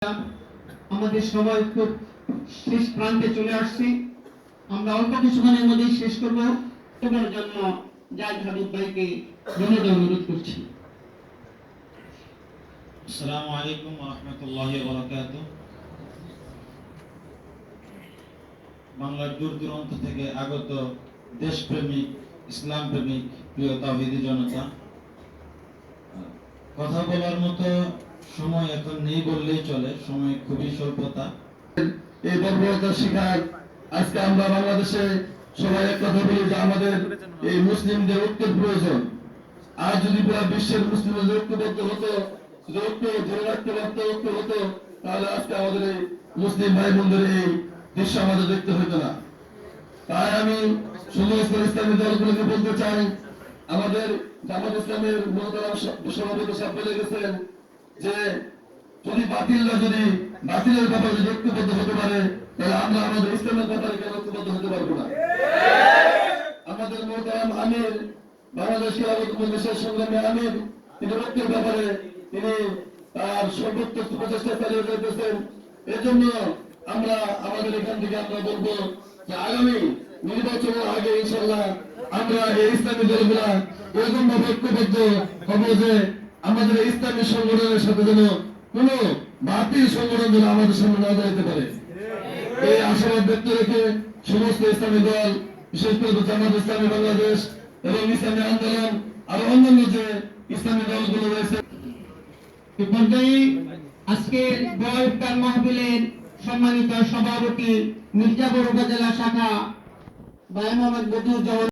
আমাদের সবাই খুব শেষ প্রান্তে চলে আসছি। আমরা অল্প কিছুক্ষণের মধ্যেই শেষ করব। তোমার জন্য জাহিদ হাবিব ভাইকে ধন্যবাদ অনুরোধ করছি। আসসালামু আলাইকুম ওয়া রাহমাতুল্লাহি ওয়া বারাকাতুহু। বাংলার দূর দূরান্ত থেকে আগত দেশপ্রেমিক, ইসলাম প্রেমিক প্রিয় তাওহীদি জনতা, কথা বলার মতো সময় এখন নেই বললেই চলে, সময় খুবই স্বল্পতা। এই বর্বরতার শিকার আজকে আমরা বাংলাদেশে সবাই এক কথা বলি যে আমাদের এই মুসলিমদের ঐক্যের প্রয়োজন। আর যদি পুরো বিশ্বের মুসলিমদের ঐক্যবদ্ধ হতো, ঐক্য ধরে রাখতে পারত, ঐক্য হতো, তাহলে আজকে আমাদের এই মুসলিম ভাই বোনদের এই দৃশ্য আমাদের দেখতে হইতো না। তাই আমি সমস্ত ইসলামী দলগুলোকে বলতে চাই, আমাদের জামাত ইসলামের মহতারাম সভাপতি সাহেব বলে গেছেন যে যদি বাতিলের ব্যাপারে যদি ঐক্যবদ্ধ হতে পারে, তাহলে আমরা আমাদের ইসলামের ব্যাপারে কেন ঐক্যবদ্ধ হতে পারবো না? আমাদের মহতারাম আমির, বাংলাদেশ খেলাফত মজলিসের সংগ্রামী আমির, তিনি ঐক্যের ব্যাপারে তিনি তার সর্বোচ্চ প্রচেষ্টা চালিয়ে যাইতেছেন। এজন্য আমরা আমাদের এখান থেকে আমরা বলবো যে আগামী নির্বাচনের আগে ইনশাল্লাহ আমরা এই ইসলামী দলগুলা এরকম ভাবে ঐক্যবদ্ধ হবো যে আমাদের ইসলামী সংগঠনের সাথে যেন কোন বাতিল সংগঠন যেন আমাদের সামনে না দাঁড়াতে পারে, এই আশাবাদ ব্যক্ত রেখে সমস্ত ইসলামী দল, বিশেষ করে জামাত ইসলামী বাংলাদেশ এবং ইসলামী আন্দোলন আর অন্যান্য যে ইসলামী দলগুলো রয়েছে, এ পর্যায়ে আজকের বয়ফতার মাহফিলের সম্মানিত সভাপতি মির্জাপুর উপজেলা শাখা ভাই মোহাম্মদ বদিউজ্জামান